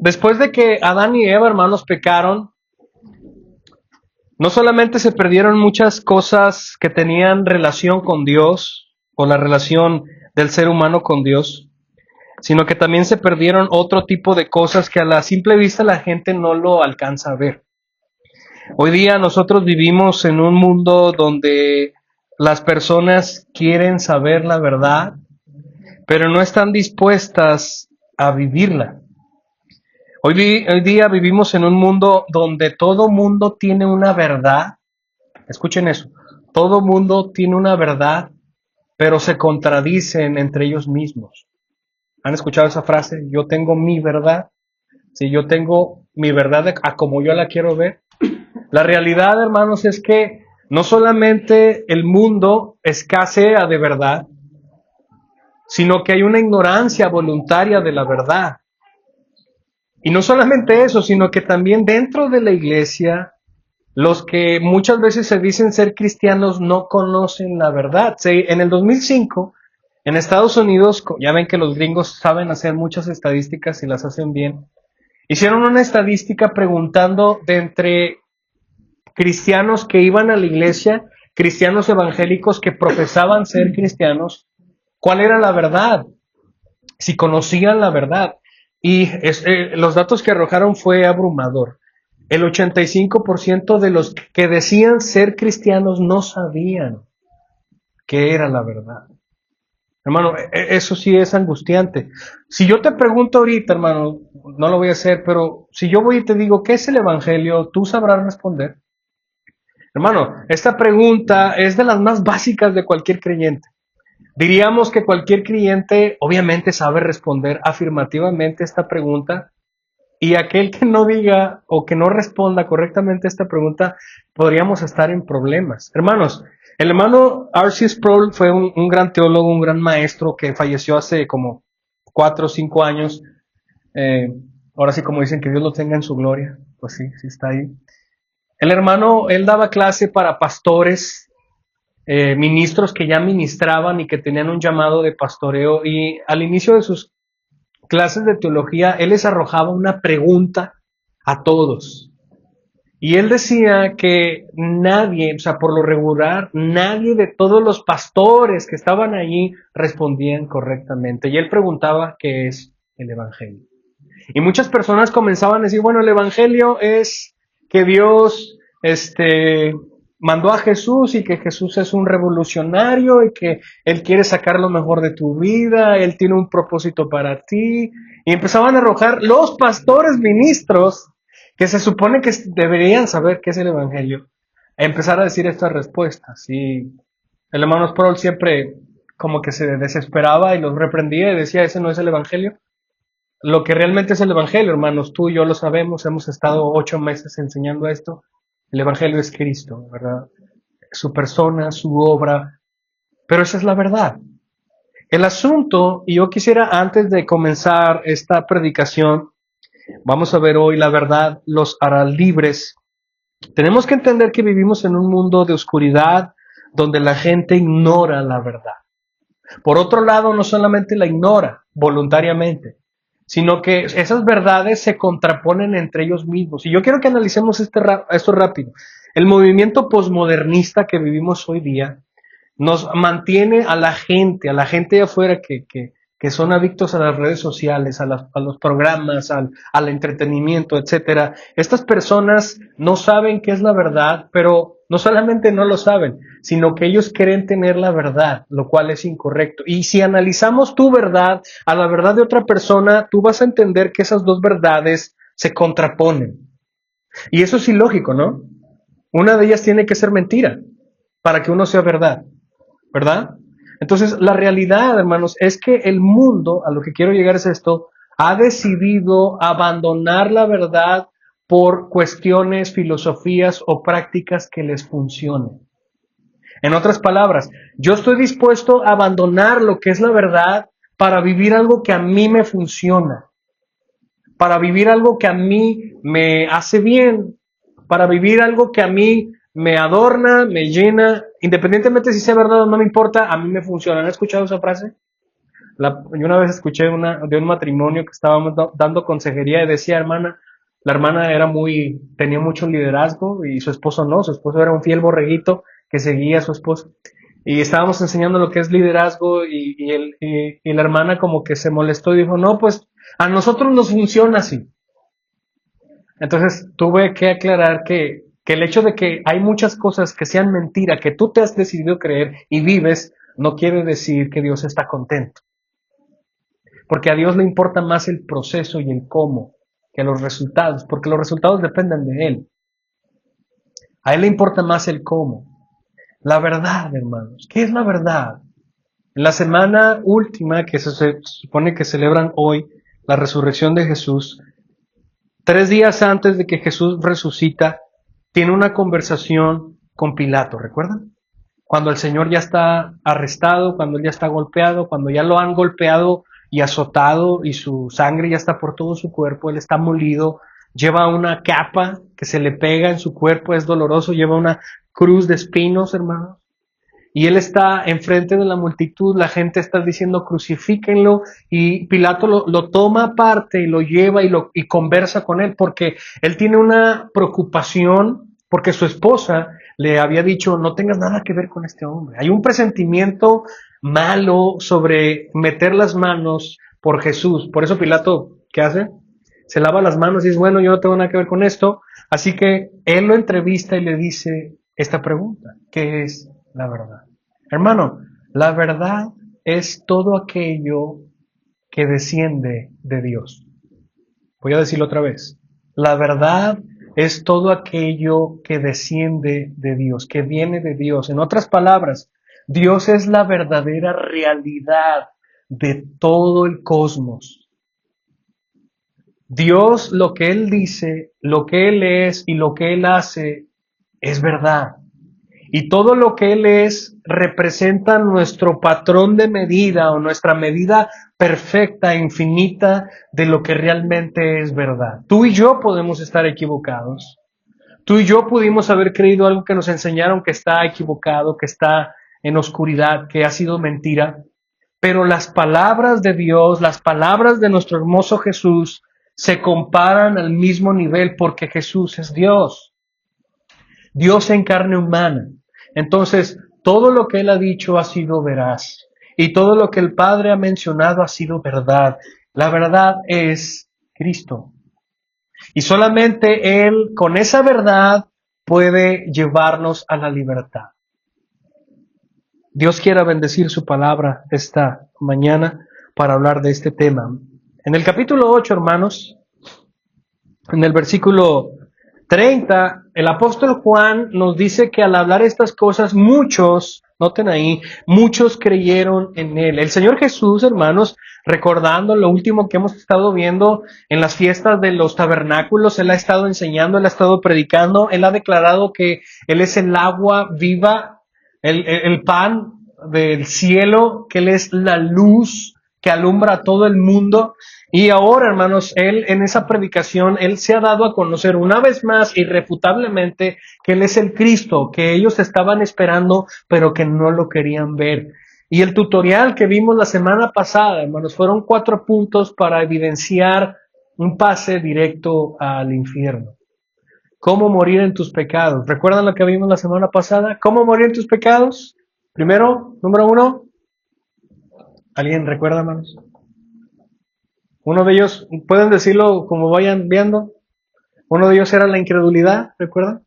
después de que Adán y Eva, hermanos, pecaron, no solamente se perdieron muchas cosas que tenían relación con Dios, o la relación del ser humano con Dios, sino que también se perdieron otro tipo de cosas que a la simple vista la gente no lo alcanza a ver. Hoy día nosotros vivimos en un mundo donde las personas quieren saber la verdad, pero no están dispuestas a vivirla. Hoy día vivimos en un mundo donde todo mundo tiene una verdad. Escuchen eso. Todo mundo tiene una verdad, pero se contradicen entre ellos mismos. ¿Han escuchado esa frase? Yo tengo mi verdad. Si yo tengo mi verdad a como yo la quiero ver. La realidad, hermanos, es que no solamente el mundo escasea de verdad, sino que hay una ignorancia voluntaria de la verdad. Y no solamente eso, sino que también dentro de la iglesia, los que muchas veces se dicen ser cristianos no conocen la verdad. En el 2005, en Estados Unidos, ya ven que los gringos saben hacer muchas estadísticas y las hacen bien, hicieron una estadística preguntando de entre cristianos que iban a la iglesia, cristianos evangélicos que profesaban ser cristianos, ¿cuál era la verdad? Si conocían la verdad. Y los datos que arrojaron fue abrumador. El 85% de los que decían ser cristianos no sabían qué era la verdad. Hermano, eso sí es angustiante. Si yo te pregunto ahorita, hermano, no lo voy a hacer, pero si yo voy y te digo, ¿qué es el evangelio? ¿Tú sabrás responder? Hermano, esta pregunta es de las más básicas de cualquier creyente. Diríamos que cualquier creyente obviamente sabe responder afirmativamente esta pregunta, y aquel que no diga o que no responda correctamente a esta pregunta, podríamos estar en problemas. Hermanos, el hermano R.C. Sproul fue un gran teólogo, un gran maestro que falleció hace como 4 o 5 años. Ahora sí, como dicen, que Dios lo tenga en su gloria. Pues sí, sí está ahí. El hermano, él daba clase para pastores, ministros que ya ministraban y que tenían un llamado de pastoreo, y al inicio de sus clases de teología, él les arrojaba una pregunta a todos. Y él decía que nadie, o sea, por lo regular, nadie de todos los pastores que estaban allí respondían correctamente. Y él preguntaba qué es el evangelio. Y muchas personas comenzaban a decir, bueno, el evangelio es que Dios mandó a Jesús, y que Jesús es un revolucionario y que Él quiere sacar lo mejor de tu vida, Él tiene un propósito para ti. Y empezaban a arrojar los pastores ministros, que se supone que deberían saber qué es el evangelio, a empezar a decir estas respuestas. Y el hermano Sproul siempre como que se desesperaba y los reprendía y decía, ese no es el evangelio. Lo que realmente es el evangelio, hermanos, tú y yo lo sabemos, hemos estado 8 meses enseñando esto. El evangelio es Cristo, ¿verdad? Su persona, su obra, pero esa es la verdad. El asunto, y yo quisiera, antes de comenzar esta predicación, vamos a ver hoy la verdad los hará libres. Tenemos que entender que vivimos en un mundo de oscuridad donde la gente ignora la verdad. Por otro lado, no solamente la ignora voluntariamente, sino que esas verdades se contraponen entre ellos mismos. Y yo quiero que analicemos esto rápido. El movimiento posmodernista que vivimos hoy día nos mantiene a la gente de afuera que son adictos a las redes sociales, a los programas, al entretenimiento, etcétera. Estas personas no saben qué es la verdad, pero no solamente no lo saben, sino que ellos quieren tener la verdad, lo cual es incorrecto. Y si analizamos tu verdad a la verdad de otra persona, tú vas a entender que esas dos verdades se contraponen. Y eso es ilógico, ¿no? Una de ellas tiene que ser mentira para que uno sea verdad, ¿verdad? Entonces, la realidad, hermanos, es que el mundo, a lo que quiero llegar es esto, ha decidido abandonar la verdad por cuestiones, filosofías o prácticas que les funcionen. En otras palabras, yo estoy dispuesto a abandonar lo que es la verdad para vivir algo que a mí me funciona, para vivir algo que a mí me hace bien, para vivir algo que a mí me adorna, me llena, independientemente si sea verdad o no me importa, a mí me funciona. ¿Han escuchado esa frase? Yo una vez escuché de un matrimonio que estábamos dando consejería y decía, la hermana tenía mucho liderazgo y su esposo no, su esposo era un fiel borreguito que seguía a su esposo. Y estábamos enseñando lo que es liderazgo y la hermana como que se molestó y dijo, no, pues a nosotros nos funciona así. Entonces tuve que aclarar que el hecho de que hay muchas cosas que sean mentira, que tú te has decidido creer y vives, no quiere decir que Dios está contento. Porque a Dios le importa más el proceso y el cómo que los resultados, porque los resultados dependen de Él. A Él le importa más el cómo. La verdad, hermanos. ¿Qué es la verdad? En la semana última, que se supone que celebran hoy, la resurrección de Jesús, 3 días antes de que Jesús resucita, tiene una conversación con Pilato, ¿recuerdan? Cuando el Señor ya está arrestado, cuando él ya está golpeado, cuando ya lo han golpeado y azotado y su sangre ya está por todo su cuerpo, él está molido, lleva una capa que se le pega en su cuerpo, es doloroso, lleva una cruz de espinos, hermanos. Y él está enfrente de la multitud, la gente está diciendo crucifíquenlo y Pilato lo toma aparte y lo lleva y conversa con él porque él tiene una preocupación porque su esposa le había dicho no tengas nada que ver con este hombre. Hay un presentimiento malo sobre meter las manos por Jesús. Por eso Pilato, ¿qué hace? Se lava las manos y dice, bueno, yo no tengo nada que ver con esto. Así que él lo entrevista y le dice esta pregunta, ¿qué es la verdad? Hermano, la verdad es todo aquello que desciende de Dios. Voy a decirlo otra vez. La verdad es todo aquello que desciende de Dios, que viene de Dios. En otras palabras, Dios es la verdadera realidad de todo el cosmos. Dios, lo que Él dice, lo que Él es y lo que Él hace es verdad. Y todo lo que Él es representa nuestro patrón de medida o nuestra medida perfecta, infinita de lo que realmente es verdad. Tú y yo podemos estar equivocados. Tú y yo pudimos haber creído algo que nos enseñaron que está equivocado, que está en oscuridad, que ha sido mentira. Pero las palabras de Dios, las palabras de nuestro hermoso Jesús, se comparan al mismo nivel porque Jesús es Dios. Dios en carne humana. Entonces, todo lo que Él ha dicho ha sido veraz. Y todo lo que el Padre ha mencionado ha sido verdad. La verdad es Cristo. Y solamente Él, con esa verdad, puede llevarnos a la libertad. Dios quiera bendecir su palabra esta mañana para hablar de este tema. En el capítulo 8, hermanos, en el versículo 30, el apóstol Juan nos dice que al hablar estas cosas, noten ahí, muchos creyeron en él. El Señor Jesús, hermanos, recordando lo último que hemos estado viendo en las fiestas de los tabernáculos, Él ha estado enseñando, Él ha estado predicando, Él ha declarado que Él es el agua viva, el pan del cielo, que Él es la luz que alumbra a todo el mundo. Y ahora, hermanos, Él en esa predicación, Él se ha dado a conocer una vez más, irrefutablemente, que Él es el Cristo, que ellos estaban esperando, pero que no lo querían ver. Y el tutorial que vimos la semana pasada, hermanos, fueron 4 puntos para evidenciar un pase directo al infierno. ¿Cómo morir en tus pecados? ¿Recuerdan lo que vimos la semana pasada? ¿Cómo morir en tus pecados? Primero, número 1. ¿Alguien recuerda, hermanos? Uno de ellos, pueden decirlo como vayan viendo. Uno de ellos era la incredulidad, ¿recuerdan?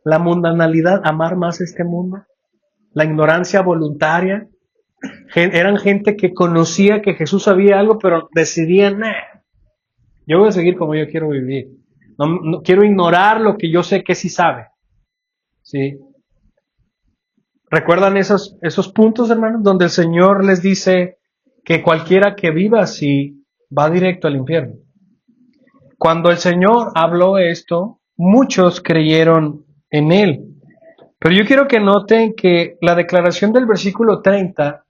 La mundanalidad, amar más este mundo. La ignorancia voluntaria. Eran gente que conocía que Jesús sabía algo, pero decidían, yo voy a seguir como yo quiero vivir. No quiero ignorar lo que yo sé que sí sabe. ¿Sí? ¿Recuerdan esos puntos, hermanos? Donde el Señor les dice que cualquiera que viva así va directo al infierno. Cuando el Señor habló esto, muchos creyeron en Él. Pero yo quiero que noten que la declaración del versículo 30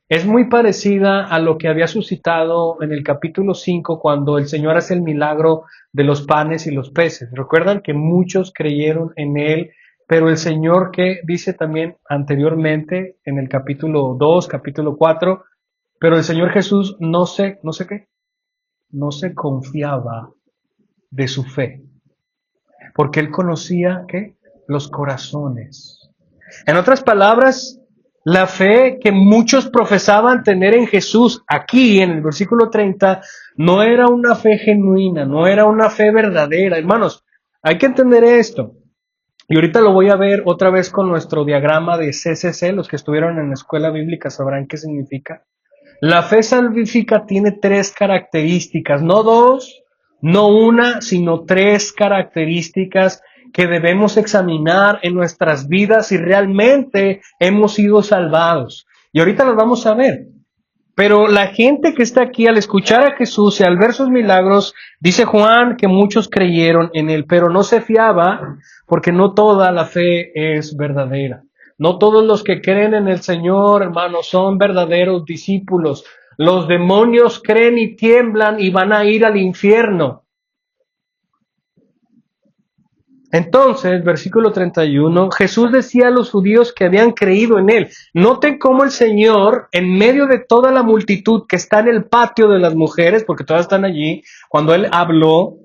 es muy parecida a lo que había suscitado en el capítulo 5 cuando el Señor hace el milagro de los panes y los peces. Recuerdan que muchos creyeron en Él, pero el Señor, que dice también anteriormente en el capítulo 2, capítulo 4, Pero el Señor Jesús no sé qué, no se confiaba de su fe, porque Él conocía, ¿qué? Los corazones. En otras palabras, la fe que muchos profesaban tener en Jesús, aquí en el versículo 30, no era una fe genuina, no era una fe verdadera. Hermanos, hay que entender esto. Y ahorita lo voy a ver otra vez con nuestro diagrama de CCC. Los que estuvieron en la escuela bíblica sabrán qué significa. La fe salvífica tiene tres características, no dos, no una, sino tres características que debemos examinar en nuestras vidas si realmente hemos sido salvados. Y ahorita las vamos a ver. Pero la gente que está aquí al escuchar a Jesús y al ver sus milagros, dice Juan que muchos creyeron en él, pero no se fiaba porque no toda la fe es verdadera. No todos los que creen en el Señor, hermanos, son verdaderos discípulos. Los demonios creen y tiemblan y van a ir al infierno. Entonces, versículo 31, Jesús decía a los judíos que habían creído en él. Noten cómo el Señor, en medio de toda la multitud que está en el patio de las mujeres, porque todas están allí, cuando él habló,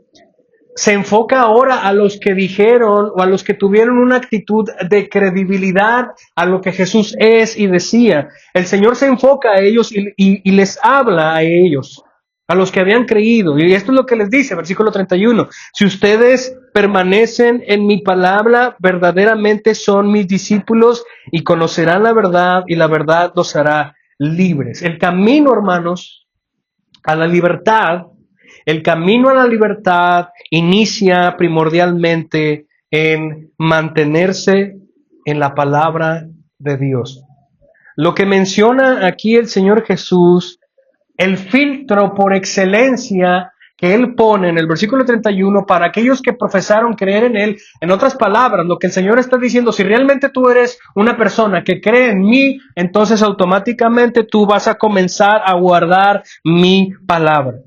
se enfoca ahora a los que dijeron o a los que tuvieron una actitud de credibilidad a lo que Jesús es y decía. El Señor se enfoca a ellos y les habla a ellos, a los que habían creído. Y esto es lo que les dice, versículo 31. Si ustedes permanecen en mi palabra, verdaderamente son mis discípulos y conocerán la verdad y la verdad los hará libres. El camino, hermanos, a la libertad, el camino a la libertad inicia primordialmente en mantenerse en la palabra de Dios. Lo que menciona aquí el Señor Jesús, el filtro por excelencia que Él pone en el versículo 31 para aquellos que profesaron creer en Él. En otras palabras, lo que el Señor está diciendo, si realmente tú eres una persona que cree en mí, entonces automáticamente tú vas a comenzar a guardar mi palabra.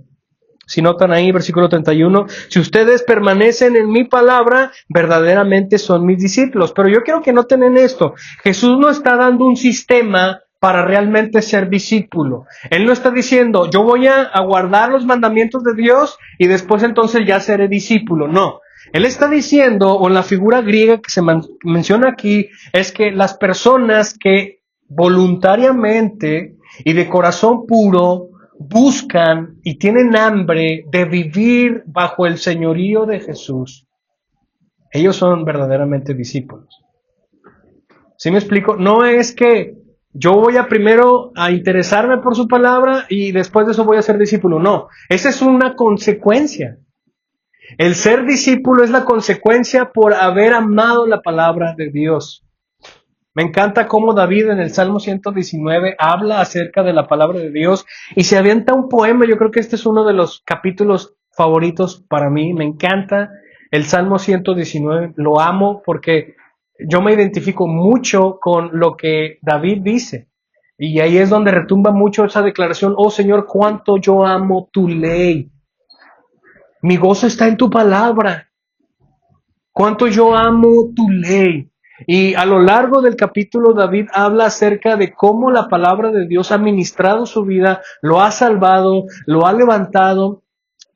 Si notan ahí, versículo 31, si ustedes permanecen en mi palabra, verdaderamente son mis discípulos. Pero yo quiero que noten en esto, Jesús no está dando un sistema para realmente ser discípulo. Él no está diciendo, yo voy a guardar los mandamientos de Dios y después entonces ya seré discípulo. No. Él está diciendo, o la figura griega que se menciona aquí, es que las personas que voluntariamente y de corazón puro buscan y tienen hambre de vivir bajo el señorío de Jesús, ellos son verdaderamente discípulos. ¿Sí me explico? No es que yo voy a primero a interesarme por su palabra y después de eso voy a ser discípulo. No, esa es una consecuencia. El ser discípulo es la consecuencia por haber amado la palabra de Dios. Me encanta cómo David en el Salmo 119 habla acerca de la palabra de Dios y se avienta un poema. Yo creo que este es uno de los capítulos favoritos para mí. Me encanta el Salmo 119. Lo amo porque yo me identifico mucho con lo que David dice. Y ahí es donde retumba mucho esa declaración: oh Señor, cuánto yo amo tu ley. Mi gozo está en tu palabra. Cuánto yo amo tu ley. Y a lo largo del capítulo David habla acerca de cómo la palabra de Dios ha ministrado su vida, lo ha salvado, lo ha levantado,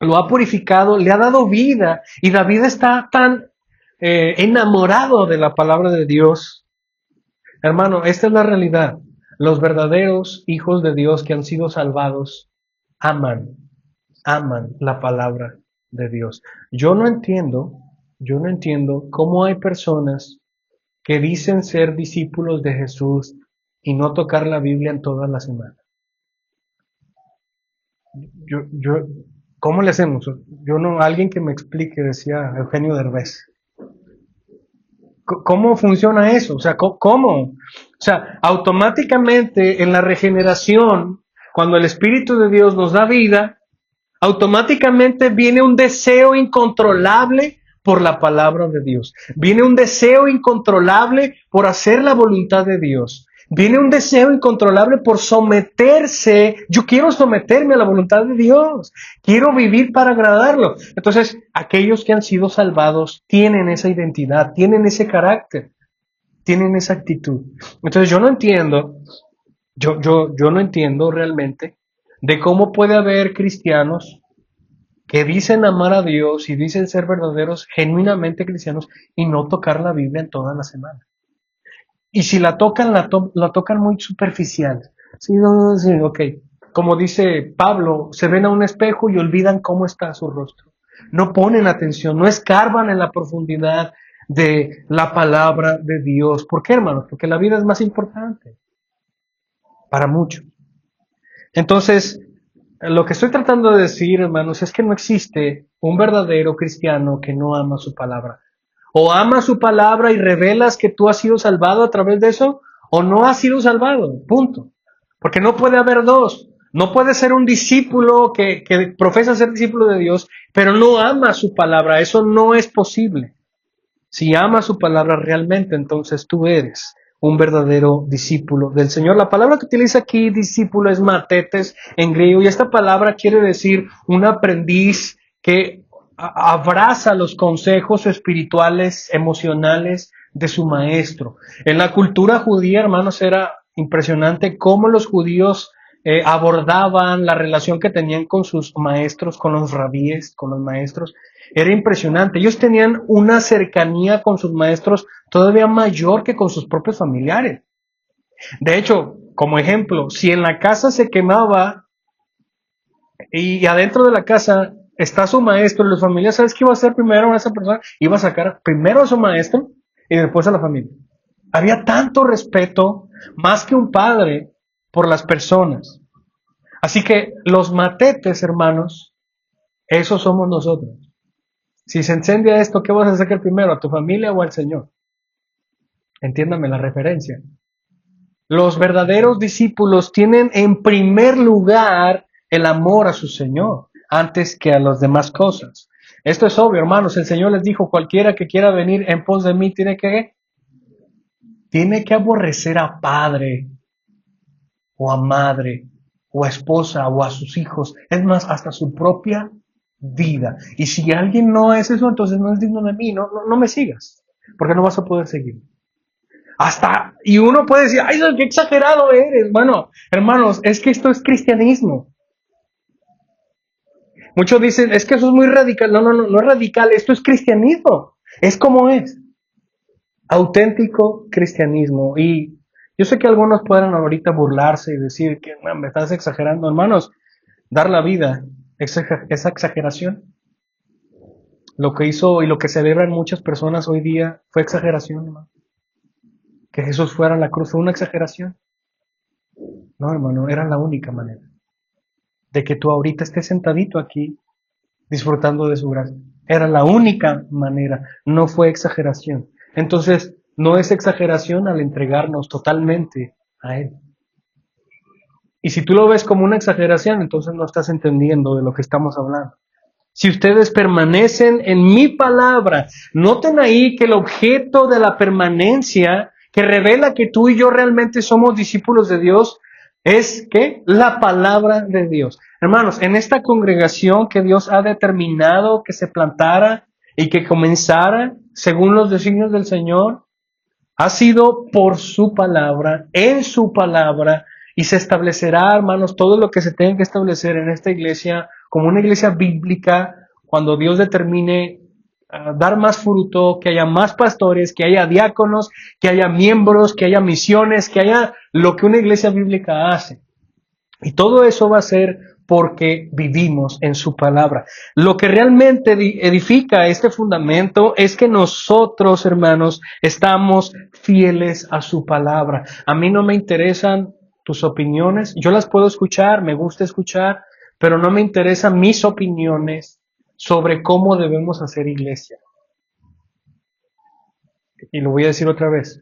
lo ha purificado, le ha dado vida. Y David está tan enamorado de la palabra de Dios. Hermano, esta es la realidad. Los verdaderos hijos de Dios que han sido salvados aman la palabra de Dios. Yo no entiendo cómo hay personas que dicen ser discípulos de Jesús y no tocar la Biblia en toda la semana. ¿Cómo le hacemos? Alguien que me explique, decía Eugenio Derbez. ¿Cómo funciona eso? O sea, ¿cómo? O sea, automáticamente en la regeneración, cuando el Espíritu de Dios nos da vida, automáticamente viene un deseo incontrolable por la palabra de Dios. Viene un deseo incontrolable por hacer la voluntad de Dios. Viene un deseo incontrolable por someterse. Yo quiero someterme a la voluntad de Dios. Quiero vivir para agradarlo. Entonces, aquellos que han sido salvados tienen esa identidad, tienen ese carácter, tienen esa actitud. Entonces, yo no entiendo Yo no entiendo realmente de cómo puede haber cristianos que dicen amar a Dios y dicen ser verdaderos, genuinamente cristianos, y no tocar la Biblia en toda la semana. Y si la tocan, la tocan muy superficial. Sí, no, sí, ok. Como dice Pablo, se ven a un espejo y olvidan cómo está su rostro. No ponen atención, no escarban en la profundidad de la palabra de Dios. ¿Por qué, hermanos? Porque la vida es más importante para muchos. Entonces, lo que estoy tratando de decir, hermanos, es que no existe un verdadero cristiano que no ama su palabra. O ama su palabra y revelas que tú has sido salvado a través de eso, o no has sido salvado, punto. Porque no puede haber dos. No puede ser un discípulo que profesa ser discípulo de Dios, pero no ama su palabra. Eso no es posible. Si amas su palabra realmente, entonces tú eres un verdadero discípulo del Señor. La palabra que utiliza aquí, discípulo, es matetes en griego, y esta palabra quiere decir un aprendiz que abraza los consejos espirituales, emocionales de su maestro. En la cultura judía, hermanos, era impresionante cómo los judíos abordaban la relación que tenían con sus maestros, con los rabíes, con los maestros. Era impresionante. Ellos tenían una cercanía con sus maestros todavía mayor que con sus propios familiares. De hecho, como ejemplo, si en la casa se quemaba y adentro de la casa está su maestro y los familiares, ¿sabes qué iba a hacer primero a esa persona? Iba a sacar primero a su maestro y después a la familia. Había tanto respeto, más que un padre, por las personas. Así que los matetes, hermanos, esos somos nosotros. Si se incendia esto, ¿qué vas a sacar primero? ¿A tu familia o al Señor? Entiéndame la referencia. Los verdaderos discípulos tienen en primer lugar el amor a su Señor antes que a las demás cosas. Esto es obvio, hermanos. El Señor les dijo, cualquiera que quiera venir en pos de mí tiene que aborrecer a padre o a madre o a esposa o a sus hijos. Es más, hasta su propia vida. Y si alguien no es eso, entonces no es digno de mí. No me sigas, porque no vas a poder seguir. Y uno puede decir, ay, qué exagerado eres. Bueno, hermanos, es que esto es cristianismo. Muchos dicen, es que eso es muy radical. No es radical, esto es cristianismo. Es como es. Auténtico cristianismo. Y yo sé que algunos pueden ahorita burlarse y decir que me estás exagerando. Hermanos, dar la vida, esa exageración. Lo que hizo y lo que celebran muchas personas hoy día fue exageración, hermano. Que Jesús fuera a la cruz fue una exageración. No, hermano, era la única manera de que tú ahorita estés sentadito aquí disfrutando de su gracia. Era la única manera, no fue exageración. Entonces, no es exageración al entregarnos totalmente a Él. Y si tú lo ves como una exageración, entonces no estás entendiendo de lo que estamos hablando. Si ustedes permanecen en mi palabra, noten ahí que el objeto de la permanencia que revela que tú y yo realmente somos discípulos de Dios es ¿qué? La palabra de Dios. Hermanos, en esta congregación que Dios ha determinado que se plantara y que comenzara según los designios del Señor, ha sido por su palabra, en su palabra, y se establecerá, hermanos, todo lo que se tenga que establecer en esta iglesia como una iglesia bíblica cuando Dios determine dar más fruto, que haya más pastores, que haya diáconos, que haya miembros, que haya misiones, que haya lo que una iglesia bíblica hace. Y todo eso va a ser porque vivimos en su palabra. Lo que realmente edifica este fundamento es que nosotros, hermanos, estamos fieles a su palabra. A mí no me interesan tus opiniones. Yo las puedo escuchar, me gusta escuchar, pero no me interesan mis opiniones sobre cómo debemos hacer iglesia. Y lo voy a decir otra vez.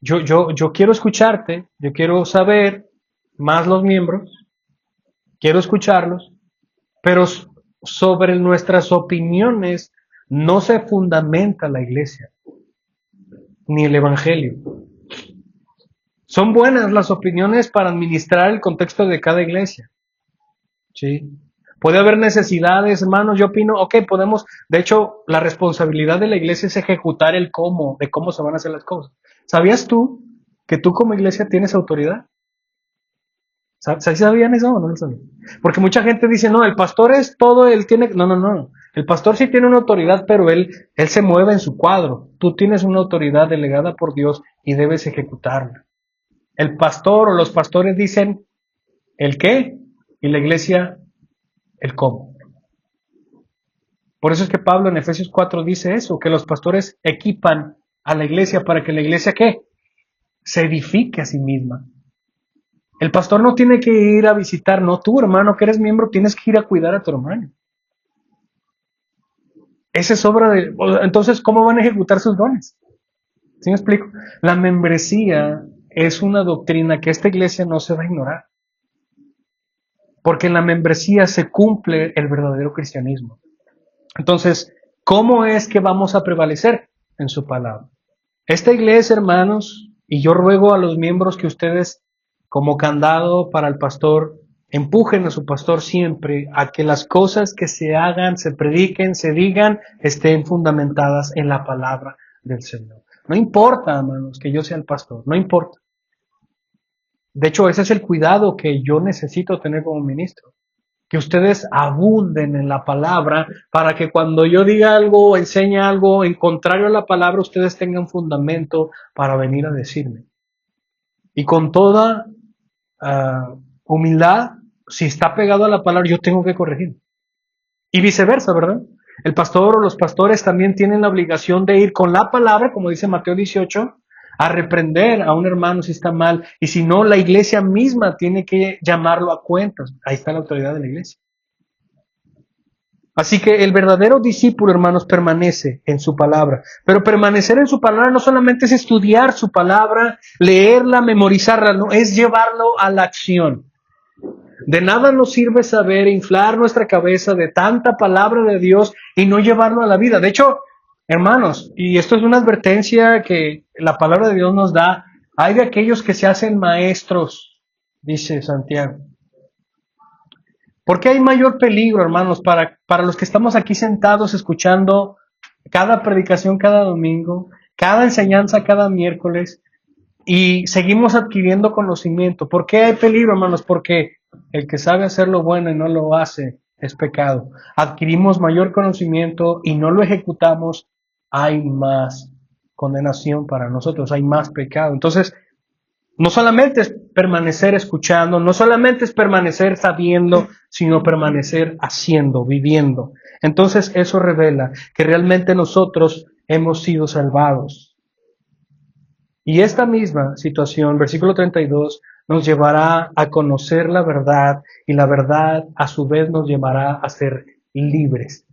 Yo quiero escucharte, yo quiero saber más los miembros, quiero escucharlos, pero sobre nuestras opiniones no se fundamenta la iglesia, ni el evangelio. Son buenas las opiniones para administrar el contexto de cada iglesia. ¿Sí? Puede haber necesidades, hermanos, yo opino, podemos, de hecho, la responsabilidad de la iglesia es ejecutar el cómo, de cómo se van a hacer las cosas. ¿Sabías tú que tú como iglesia tienes autoridad? ¿Sabían eso o no lo sabían? Porque mucha gente dice, no, el pastor es todo, él tiene... No, no, no. El pastor sí tiene una autoridad, pero él se mueve en su cuadro. Tú tienes una autoridad delegada por Dios y debes ejecutarla. El pastor o los pastores dicen el qué y la iglesia el cómo. Por eso es que Pablo en Efesios 4 dice eso, que los pastores equipan a la iglesia para que la iglesia ¿qué? Se edifique a sí misma. El pastor no tiene que ir a visitar, no, tú hermano que eres miembro tienes que ir a cuidar a tu hermano. Esa es obra de... Entonces, ¿cómo van a ejecutar sus dones? ¿Sí me explico? La membresía es una doctrina que esta iglesia no se va a ignorar. Porque en la membresía se cumple el verdadero cristianismo. Entonces, ¿cómo es que vamos a prevalecer en su palabra? Esta iglesia, hermanos, y yo ruego a los miembros que ustedes, como candado para el pastor, empujen a su pastor siempre a que las cosas que se hagan, se prediquen, se digan, estén fundamentadas en la palabra del Señor. No importa, hermanos, que yo sea el pastor, no importa. De hecho, ese es el cuidado que yo necesito tener como ministro. Que ustedes abunden en la palabra para que cuando yo diga algo o enseñe algo en contrario a la palabra, ustedes tengan fundamento para venir a decirme. Y con toda humildad, si está pegado a la palabra, yo tengo que corregir. Y viceversa, ¿verdad? El pastor o los pastores también tienen la obligación de ir con la palabra, como dice Mateo 18, a reprender a un hermano si está mal. Y si no, la iglesia misma tiene que llamarlo a cuentas. Ahí está la autoridad de la iglesia. Así que el verdadero discípulo, hermanos, permanece en su palabra. Pero permanecer en su palabra no solamente es estudiar su palabra, leerla, memorizarla, no, es llevarlo a la acción. De nada nos sirve saber inflar nuestra cabeza de tanta palabra de Dios y no llevarlo a la vida. De hecho, hermanos, y esto es una advertencia que la palabra de Dios nos da, hay de aquellos que se hacen maestros, dice Santiago. ¿Por qué hay mayor peligro, hermanos, para los que estamos aquí sentados escuchando cada predicación cada domingo, cada enseñanza cada miércoles y seguimos adquiriendo conocimiento? ¿Por qué hay peligro, hermanos? Porque el que sabe hacer lo bueno y no lo hace es pecado. Adquirimos mayor conocimiento y no lo ejecutamos, hay más condenación para nosotros, hay más pecado. Entonces, no solamente es permanecer escuchando, no solamente es permanecer sabiendo, sino permanecer haciendo, viviendo. Entonces eso revela que realmente nosotros hemos sido salvados. Y esta misma situación, versículo 32, nos llevará a conocer la verdad y la verdad a su vez nos llevará a ser libres.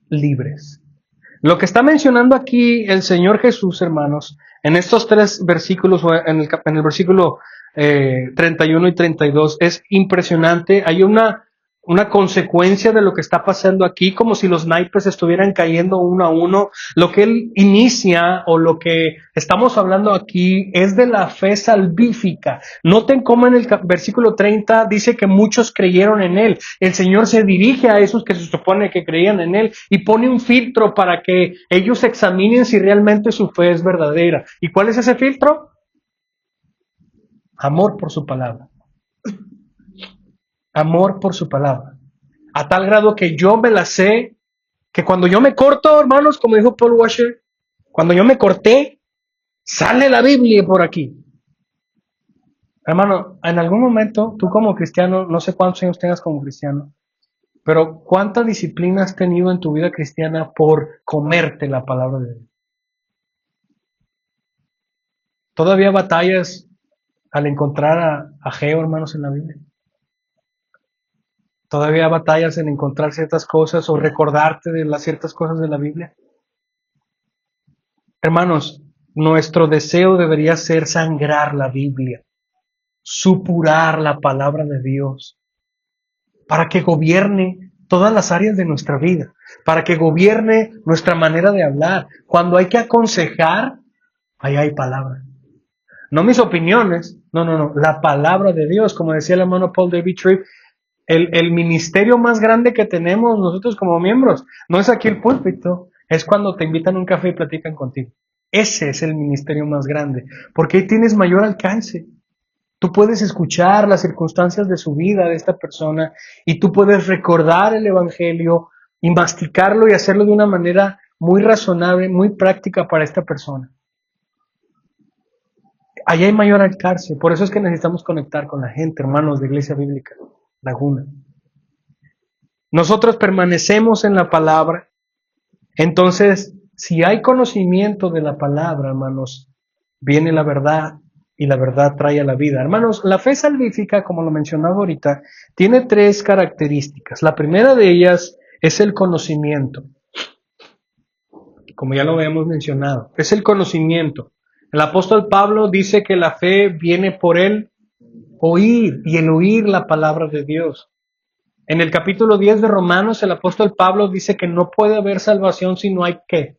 Libres. Lo que está mencionando aquí el Señor Jesús, hermanos, en estos tres versículos, en el versículo 31 y 32, es impresionante. Hay una consecuencia de lo que está pasando aquí, como si los naipes estuvieran cayendo uno a uno. Lo que él inicia, o lo que estamos hablando aquí, es de la fe salvífica. Noten cómo en el versículo 30 dice que muchos creyeron en él. El Señor se dirige a esos que se supone que creían en él y pone un filtro para que ellos examinen si realmente su fe es verdadera. ¿Y cuál es ese filtro? Amor por su palabra. Amor por su palabra. A tal grado que yo me la sé, que cuando yo me corto, hermanos, como dijo Paul Washer, cuando yo me corté, sale la Biblia por aquí. Hermano, en algún momento, tú como cristiano, no sé cuántos años tengas como cristiano, pero ¿cuánta disciplina has tenido en tu vida cristiana por comerte la palabra de Dios? ¿Todavía batallas al encontrar a Geo, hermanos, en la Biblia? ¿Todavía batallas en encontrar ciertas cosas o recordarte de las ciertas cosas de la Biblia? Hermanos, nuestro deseo debería ser sangrar la Biblia, supurar la palabra de Dios, para que gobierne todas las áreas de nuestra vida, para que gobierne nuestra manera de hablar. Cuando hay que aconsejar, ahí hay palabra. No mis opiniones, no, la palabra de Dios, como decía el hermano Paul David Tripp. El ministerio más grande que tenemos nosotros como miembros no es aquí el púlpito, es cuando te invitan a un café y platican contigo. Ese es el ministerio más grande, porque ahí tienes mayor alcance. Tú puedes escuchar las circunstancias de su vida, de esta persona, y tú puedes recordar el Evangelio y masticarlo y hacerlo de una manera muy razonable, muy práctica para esta persona. Allá hay mayor alcance, por eso es que necesitamos conectar con la gente, hermanos de Iglesia Bíblica Laguna. Nosotros permanecemos en la palabra, entonces, si hay conocimiento de la palabra, hermanos, viene la verdad y la verdad trae a la vida. Hermanos, la fe salvífica, como lo mencionaba ahorita, tiene 3 características. La primera de ellas es el conocimiento, como ya lo habíamos mencionado, es el conocimiento. El apóstol Pablo dice que la fe viene por el oír y el oír la palabra de Dios. En el capítulo 10 de Romanos, el apóstol Pablo dice que no puede haber salvación si no hay ¿qué?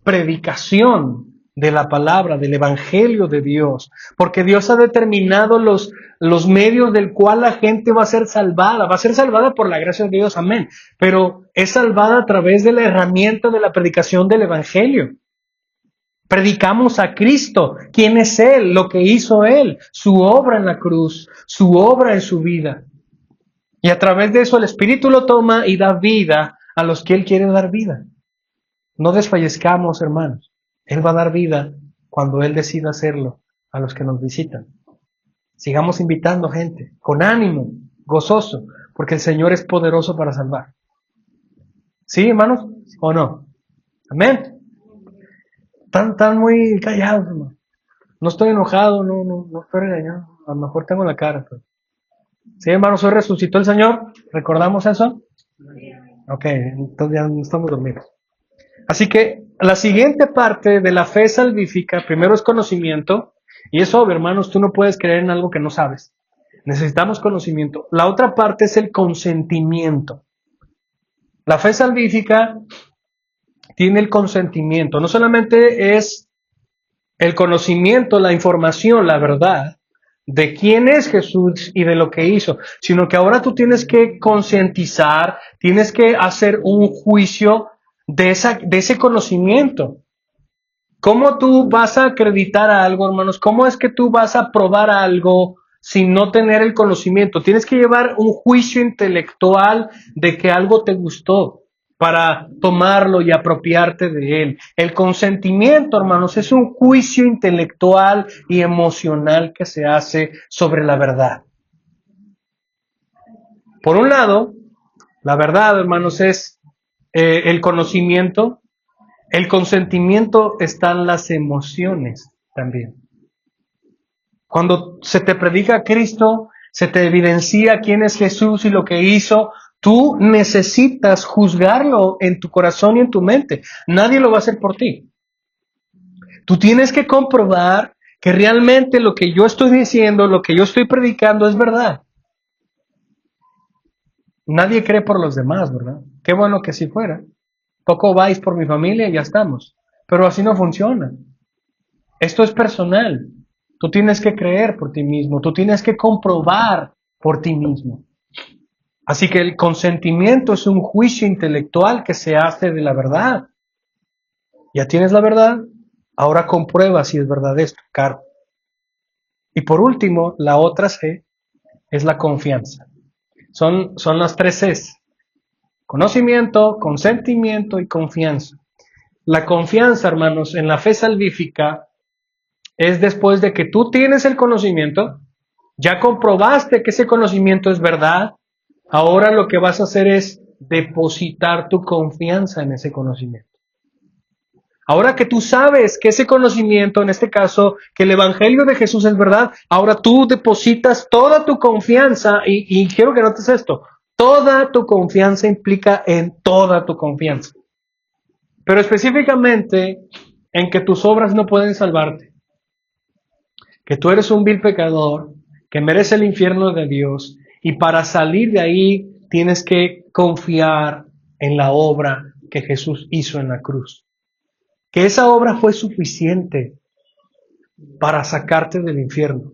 Predicación de la palabra, del evangelio de Dios. Porque Dios ha determinado los medios del cual la gente va a ser salvada. Va a ser salvada por la gracia de Dios, amén. Pero es salvada a través de la herramienta de la predicación del evangelio. Predicamos a Cristo, quién es Él, lo que hizo Él, su obra en la cruz, su obra en su vida. Y a través de eso el Espíritu lo toma y da vida a los que Él quiere dar vida. No desfallezcamos, hermanos. Él va a dar vida cuando Él decida hacerlo a los que nos visitan. Sigamos invitando gente, con ánimo, gozoso, porque el Señor es poderoso para salvar. ¿Sí, hermanos? ¿O no? Amén. Están muy callados, hermano. No estoy enojado, no estoy regañado. A lo mejor tengo la cara, pero... Sí, hermanos, hoy resucitó el Señor. ¿Recordamos eso? Ok, entonces ya no estamos dormidos. Así que la siguiente parte de la fe salvífica, primero es conocimiento, y es obvio, hermanos, tú no puedes creer en algo que no sabes. Necesitamos conocimiento. La otra parte es el consentimiento. La fe salvífica tiene el consentimiento. No solamente es el conocimiento, la información, la verdad de quién es Jesús y de lo que hizo, sino que ahora tú tienes que concientizar, tienes que hacer un juicio de ese conocimiento. ¿Cómo tú vas a acreditar algo, hermanos? ¿Cómo es que tú vas a probar algo sin no tener el conocimiento? Tienes que llevar un juicio intelectual de que algo te gustó para tomarlo y apropiarte de él. El consentimiento, hermanos, es un juicio intelectual y emocional que se hace sobre la verdad. Por un lado, la verdad, hermanos, es el conocimiento. El consentimiento está en las emociones también. Cuando se te predica a Cristo, se te evidencia quién es Jesús y lo que hizo, tú necesitas juzgarlo en tu corazón y en tu mente. Nadie lo va a hacer por ti. Tú tienes que comprobar que realmente lo que yo estoy diciendo, lo que yo estoy predicando es verdad. Nadie cree por los demás, ¿verdad? Qué bueno que si fuera. Poco vais por mi familia y ya estamos. Pero así no funciona. Esto es personal. Tú tienes que creer por ti mismo. Tú tienes que comprobar por ti mismo. Así que el consentimiento es un juicio intelectual que se hace de la verdad. Ya tienes la verdad, ahora comprueba si es verdad esto, caro. Y por último, la otra C es la confianza. Son las 3 Cs. Conocimiento, consentimiento y confianza. La confianza, hermanos, en la fe salvífica es después de que tú tienes el conocimiento, ya comprobaste que ese conocimiento es verdad, ahora lo que vas a hacer es depositar tu confianza en ese conocimiento. Ahora que tú sabes que ese conocimiento, en este caso, que el Evangelio de Jesús es verdad, ahora tú depositas toda tu confianza, y quiero que notes esto, toda tu confianza implica en toda tu confianza. Pero específicamente en que tus obras no pueden salvarte, que tú eres un vil pecador, que merece el infierno de Dios, y para salir de ahí tienes que confiar en la obra que Jesús hizo en la cruz. Que esa obra fue suficiente para sacarte del infierno.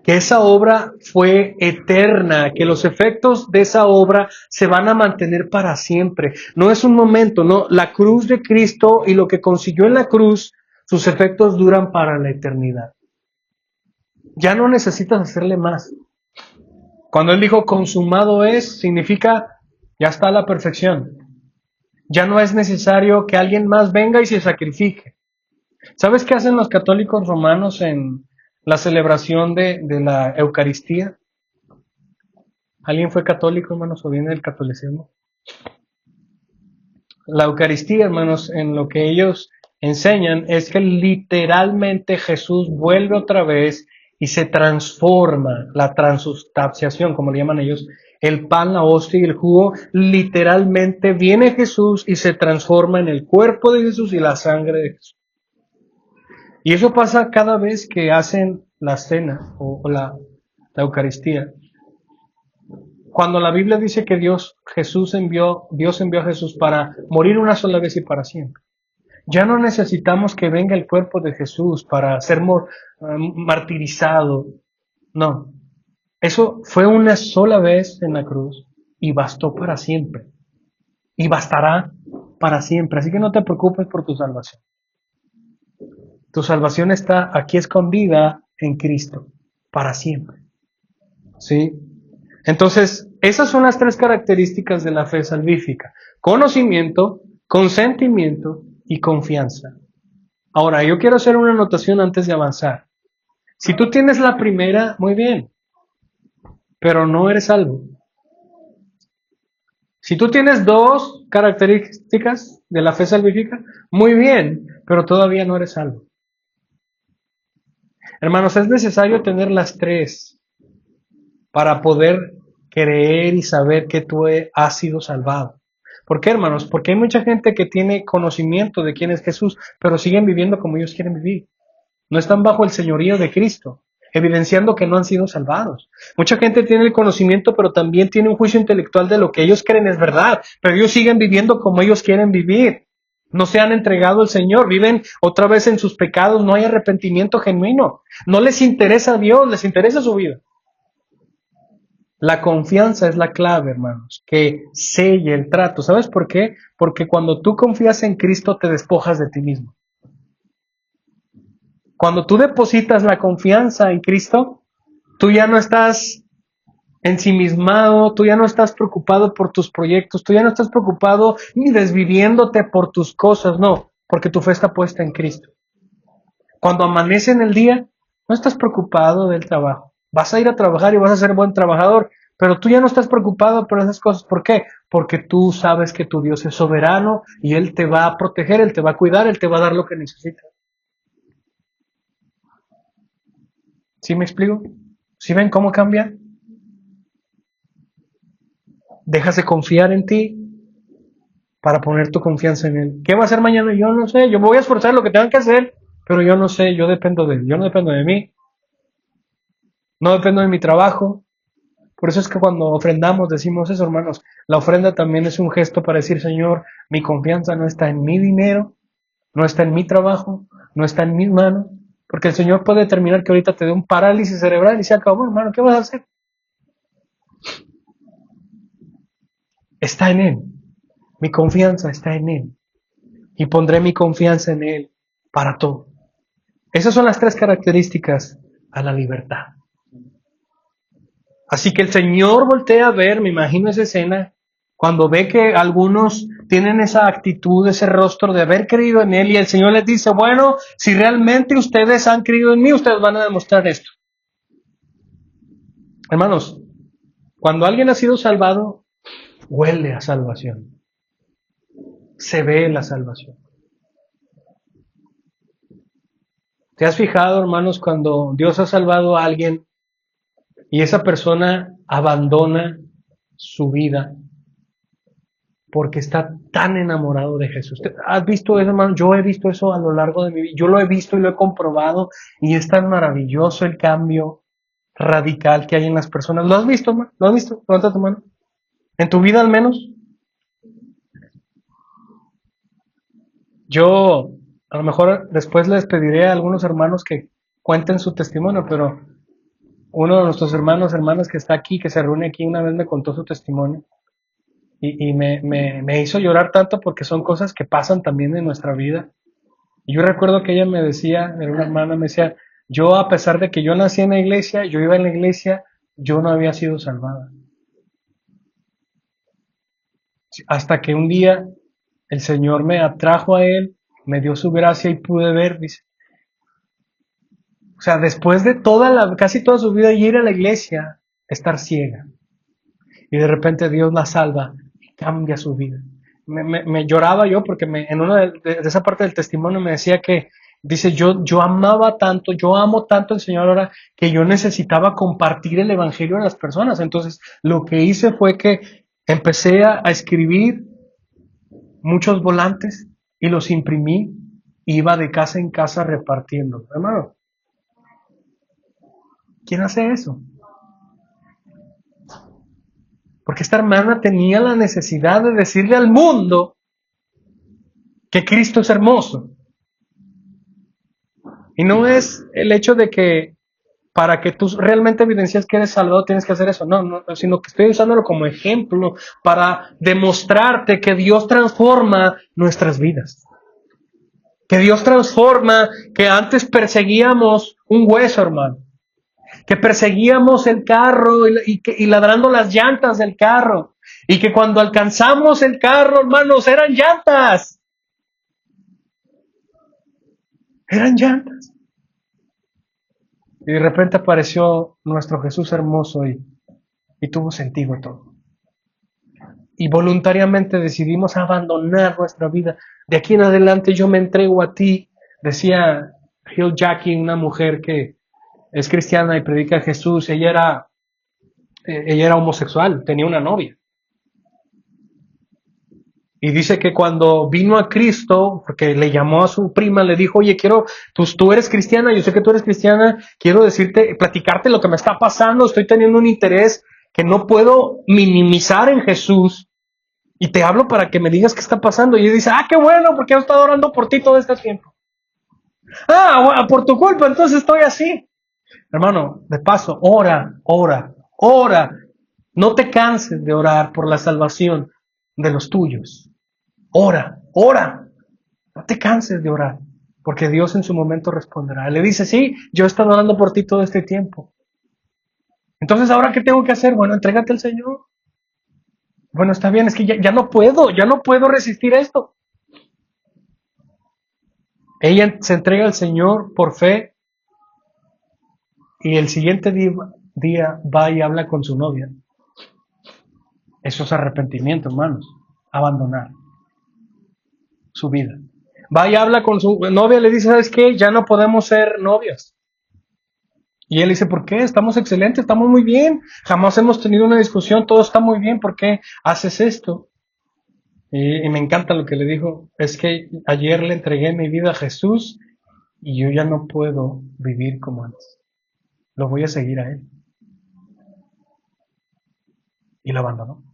Que esa obra fue eterna, que los efectos de esa obra se van a mantener para siempre. No es un momento, no. La cruz de Cristo y lo que consiguió en la cruz, sus efectos duran para la eternidad. Ya no necesitas hacerle más. Cuando Él dijo consumado es, significa ya está la perfección. Ya no es necesario que alguien más venga y se sacrifique. ¿Sabes qué hacen los católicos romanos en la celebración de la Eucaristía? ¿Alguien fue católico, hermanos, o viene del catolicismo? La Eucaristía, hermanos, en lo que ellos enseñan es que literalmente Jesús vuelve otra vez y se transforma, la transustanciación, como le llaman ellos, el pan, la hostia y el jugo, literalmente viene Jesús y se transforma en el cuerpo de Jesús y la sangre de Jesús. Y eso pasa cada vez que hacen la cena o la Eucaristía. Cuando la Biblia dice que Dios envió a Jesús para morir una sola vez y para siempre. Ya no necesitamos que venga el cuerpo de Jesús para ser martirizado. No. Eso fue una sola vez en la cruz y bastó para siempre. Y bastará para siempre. Así que no te preocupes por tu salvación. Tu salvación está aquí escondida en Cristo para siempre. ¿Sí? Entonces, esas son las tres características de la fe salvífica: conocimiento, consentimiento y confianza. Ahora, yo quiero hacer una anotación antes de avanzar. Si tú tienes la primera, muy bien, pero no eres salvo. Si tú tienes dos características de la fe salvífica, muy bien, pero todavía no eres salvo. Hermanos, es necesario tener las tres para poder creer y saber que tú has sido salvado. ¿Por qué, hermanos? Porque hay mucha gente que tiene conocimiento de quién es Jesús, pero siguen viviendo como ellos quieren vivir. No están bajo el señorío de Cristo, evidenciando que no han sido salvados. Mucha gente tiene el conocimiento, pero también tiene un juicio intelectual de lo que ellos creen es verdad, pero ellos siguen viviendo como ellos quieren vivir. No se han entregado al Señor, viven otra vez en sus pecados, no hay arrepentimiento genuino. No les interesa a Dios, les interesa su vida. La confianza es la clave, hermanos, que selle el trato. ¿Sabes por qué? Porque cuando tú confías en Cristo te despojas de ti mismo. Cuando tú depositas la confianza en Cristo, tú ya no estás ensimismado, tú ya no estás preocupado por tus proyectos, tú ya no estás preocupado ni desviviéndote por tus cosas, no, porque tu fe está puesta en Cristo. Cuando amanece en el día, no estás preocupado del trabajo. Vas a ir a trabajar y vas a ser buen trabajador, pero tú ya no estás preocupado por esas cosas. ¿Por qué? Porque tú sabes que tu Dios es soberano y Él te va a proteger, Él te va a cuidar, Él te va a dar lo que necesitas. ¿Sí me explico? ¿Sí ven cómo cambia? Dejas de confiar en ti para poner tu confianza en Él. ¿Qué va a hacer mañana? Yo no sé. Yo me voy a esforzar lo que tengan que hacer, pero yo no sé. Yo dependo de Él. Yo no dependo de mí. No dependo de mi trabajo. Por eso es que cuando ofrendamos decimos eso, hermanos. La ofrenda también es un gesto para decir: Señor, mi confianza no está en mi dinero, no está en mi trabajo, no está en mis manos. Porque el Señor puede determinar que ahorita te dé un parálisis cerebral y se acabó, hermano. ¿Qué vas a hacer? Está en Él. Mi confianza está en Él. Y pondré mi confianza en Él para todo. Esas son las tres características a la libertad. Así que el Señor voltea a ver, me imagino esa escena, cuando ve que algunos tienen esa actitud, ese rostro de haber creído en Él, y el Señor les dice: bueno, si realmente ustedes han creído en mí, ustedes van a demostrar esto. Hermanos, cuando alguien ha sido salvado, huele a salvación. Se ve la salvación. ¿Te has fijado, hermanos, cuando Dios ha salvado a alguien y esa persona abandona su vida porque está tan enamorado de Jesús? ¿Has visto eso, hermano? Yo he visto eso a lo largo de mi vida. Yo lo he visto y lo he comprobado, y es tan maravilloso el cambio radical que hay en las personas. ¿Lo has visto, hermano? ¿Lo has visto? Levanta tu mano. ¿En tu vida al menos? Yo a lo mejor después les pediré a algunos hermanos que cuenten su testimonio, pero uno de nuestros hermanos, hermanas que está aquí, que se reúne aquí, una vez me contó su testimonio y me hizo llorar tanto, porque son cosas que pasan también en nuestra vida. Y yo recuerdo que ella me decía, era una hermana, me decía: Yo, a pesar de que yo nací en la iglesia, yo iba en la iglesia, yo no había sido salvada. Hasta que un día el Señor me atrajo a Él, me dio su gracia y pude ver, dice. O sea, después de casi toda su vida ir a la iglesia, estar ciega. Y de repente Dios la salva y cambia su vida. Me lloraba yo porque en una de esa parte del testimonio me decía que, dice, yo amaba tanto, yo amo tanto al Señor ahora que yo necesitaba compartir el Evangelio a las personas. Entonces, lo que hice fue que empecé a escribir muchos volantes y los imprimí, iba de casa en casa repartiendo. Hermano, ¿quién hace eso? Porque esta hermana tenía la necesidad de decirle al mundo que Cristo es hermoso. Y no es el hecho de que para que tú realmente evidencies que eres salvado tienes que hacer eso. No, sino que estoy usándolo como ejemplo para demostrarte que Dios transforma nuestras vidas. Que Dios transforma, que antes perseguíamos un hueso, hermano. Que perseguíamos el carro y ladrando las llantas del carro. Y que cuando alcanzamos el carro, hermanos, eran llantas. Eran llantas. Y de repente apareció nuestro Jesús hermoso y tuvo sentido todo. Y voluntariamente decidimos abandonar nuestra vida. De aquí en adelante yo me entrego a ti. Decía Hill Jackie, una mujer que es cristiana y predica a Jesús. Ella era homosexual, tenía una novia. Y dice que cuando vino a Cristo, porque le llamó a su prima, le dijo, oye, tú eres cristiana, yo sé que tú eres cristiana, quiero decirte, platicarte lo que me está pasando, estoy teniendo un interés que no puedo minimizar en Jesús, y te hablo para que me digas qué está pasando. Y ella dice, qué bueno, porque he estado orando por ti todo este tiempo. Bueno, por tu culpa, entonces estoy así. Hermano, de paso, ora. No te canses de orar por la salvación de los tuyos. Ora. No te canses de orar, porque Dios en su momento responderá. Le dice, sí, yo he estado orando por ti todo este tiempo. Entonces, ¿ahora qué tengo que hacer? Bueno, entrégate al Señor. Bueno, está bien, es que ya no puedo resistir esto. Ella se entrega al Señor por fe y el siguiente día va y habla con su novia. Eso es arrepentimiento, hermanos. Abandonar su vida. Va y habla con su novia y le dice, ¿sabes qué? Ya no podemos ser novias. Y él dice, ¿por qué? Estamos excelentes, estamos muy bien. Jamás hemos tenido una discusión, todo está muy bien. ¿Por qué haces esto? Y me encanta lo que le dijo. Es que ayer le entregué mi vida a Jesús y yo ya no puedo vivir como antes. Lo voy a seguir a Él. Y lo abandonó.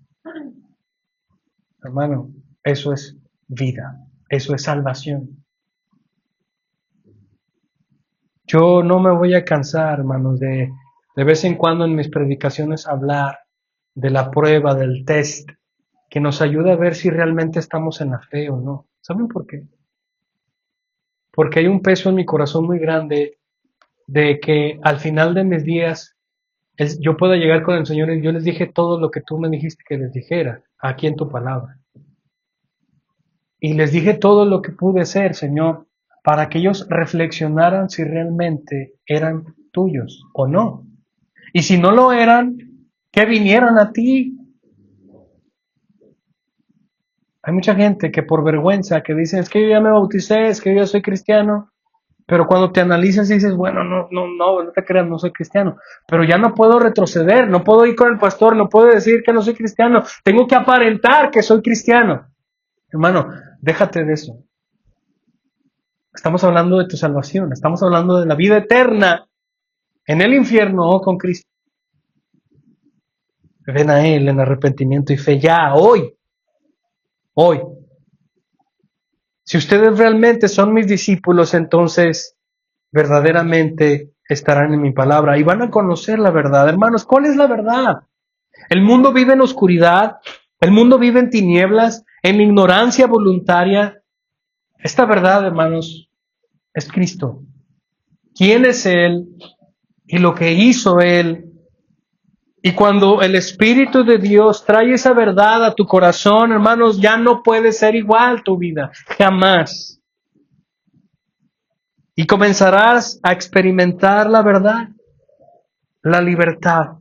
Hermano, eso es vida. Eso es salvación. Yo no me voy a cansar, hermanos, de vez en cuando en mis predicaciones hablar de la prueba, del test, que nos ayuda a ver si realmente estamos en la fe o no. ¿Saben por qué? Porque hay un peso en mi corazón muy grande de que al final de mis días yo pueda llegar con el Señor y yo les dije todo lo que tú me dijiste que les dijera aquí en tu palabra. Y les dije todo lo que pude ser, Señor, para que ellos reflexionaran si realmente eran tuyos o no. Y si no lo eran, que vinieran a ti. Hay mucha gente que por vergüenza, que dice, es que yo ya me bauticé, es que yo ya soy cristiano, pero cuando te analizas dices, bueno, no te creas, no soy cristiano, pero ya no puedo retroceder, no puedo ir con el pastor, no puedo decir que no soy cristiano, tengo que aparentar que soy cristiano. Hermano, déjate de eso. Estamos hablando de tu salvación, estamos hablando de la vida eterna en el infierno o con Cristo. Ven a Él en arrepentimiento y fe ya, hoy. Si ustedes realmente son mis discípulos, entonces verdaderamente estarán en mi palabra y van a conocer la verdad. Hermanos, ¿cuál es la verdad? El mundo vive en oscuridad, el mundo vive en tinieblas, en ignorancia voluntaria. Esta verdad, hermanos, es Cristo. quién es Él y lo que hizo Él. Y cuando el Espíritu de Dios trae esa verdad a tu corazón, hermanos, ya no puede ser igual tu vida, jamás. Y comenzarás a experimentar la verdad, la libertad.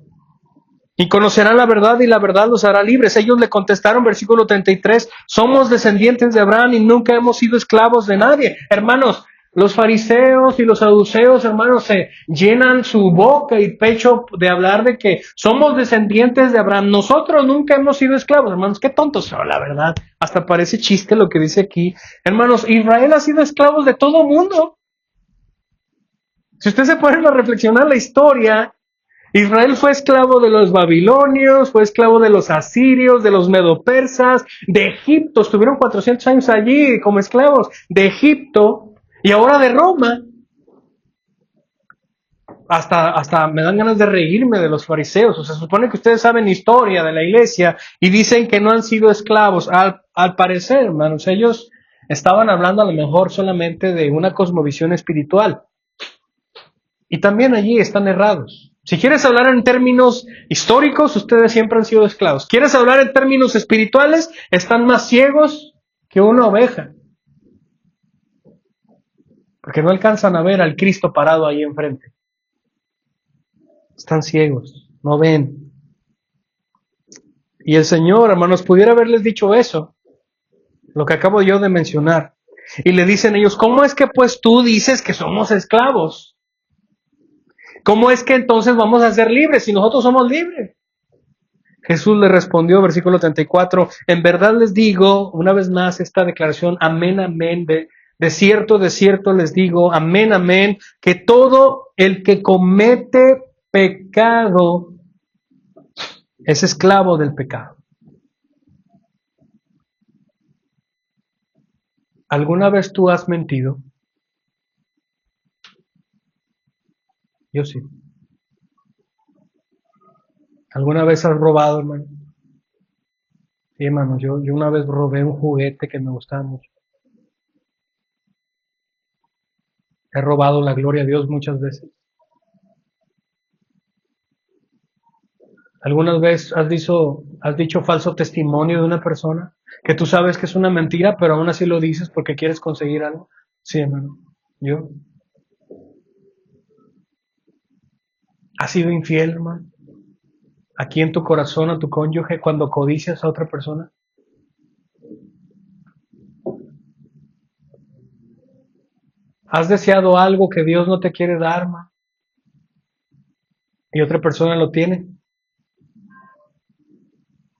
Y conocerán la verdad y la verdad los hará libres. Ellos le contestaron, versículo 33, somos descendientes de Abraham y nunca hemos sido esclavos de nadie. Hermanos, los fariseos y los saduceos, hermanos, se llenan su boca y pecho de hablar de que somos descendientes de Abraham. Nosotros nunca hemos sido esclavos, hermanos. Qué tontos son, la verdad. Hasta parece chiste lo que dice aquí. Hermanos, Israel ha sido esclavos de todo mundo. Si usted se pone a reflexionar la historia, Israel fue esclavo de los babilonios, fue esclavo de los asirios, de los medopersas, de Egipto. Estuvieron 400 años allí como esclavos de Egipto y ahora de Roma. Hasta me dan ganas de reírme de los fariseos. O sea, se supone que ustedes saben historia de la iglesia y dicen que no han sido esclavos. Al parecer, hermanos, ellos estaban hablando a lo mejor solamente de una cosmovisión espiritual. Y también allí están errados. Si quieres hablar en términos históricos, ustedes siempre han sido esclavos. ¿Quieres hablar en términos espirituales? Están más ciegos que una oveja. Porque no alcanzan a ver al Cristo parado ahí enfrente. Están ciegos, no ven. Y el Señor, hermanos, pudiera haberles dicho eso, lo que acabo yo de mencionar. Y le dicen ellos, ¿cómo es que pues tú dices que somos esclavos? ¿Cómo es que entonces vamos a ser libres si nosotros somos libres? Jesús le respondió, versículo 34, en verdad les digo, una vez más esta declaración, amén, amén, de cierto les digo, amén, amén, que todo el que comete pecado es esclavo del pecado. ¿Alguna vez tú has mentido? Yo sí. ¿Alguna vez has robado, hermano? Sí, hermano, yo una vez robé un juguete que me gustaba mucho. He robado la gloria a Dios muchas veces. ¿Alguna vez has dicho falso testimonio de una persona que tú sabes que es una mentira, pero aún así lo dices porque quieres conseguir algo? Sí, hermano. Yo. ¿Has sido infiel, hermano? Aquí en tu corazón a tu cónyuge cuando codicias a otra persona. ¿Has deseado algo que Dios no te quiere dar, hermano? Y otra persona lo tiene.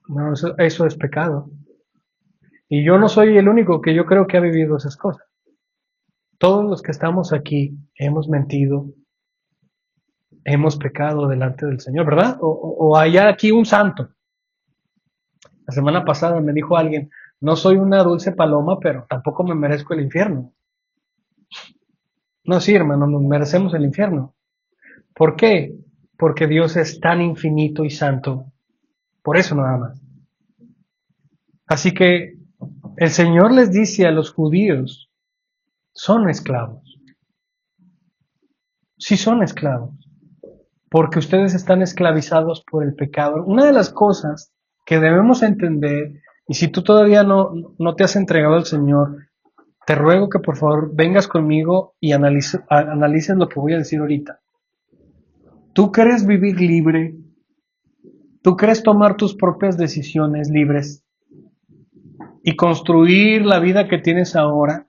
No, eso es pecado. Y yo no soy el único que yo creo que ha vivido esas cosas. Todos los que estamos aquí hemos mentido, hemos pecado delante del Señor, ¿verdad? O hay aquí un santo. La semana pasada me dijo alguien, no soy una dulce paloma, pero tampoco me merezco el infierno. No, sí, hermano, nos merecemos el infierno. ¿Por qué? Porque Dios es tan infinito y santo. Por eso nada más. Así que el Señor les dice a los judíos, son esclavos. Sí son esclavos. Porque ustedes están esclavizados por el pecado. Una de las cosas que debemos entender, y si tú todavía no te has entregado al Señor, te ruego que por favor vengas conmigo y analices lo que voy a decir ahorita. ¿Tú quieres vivir libre? ¿Tú quieres tomar tus propias decisiones libres y construir la vida que tienes ahora?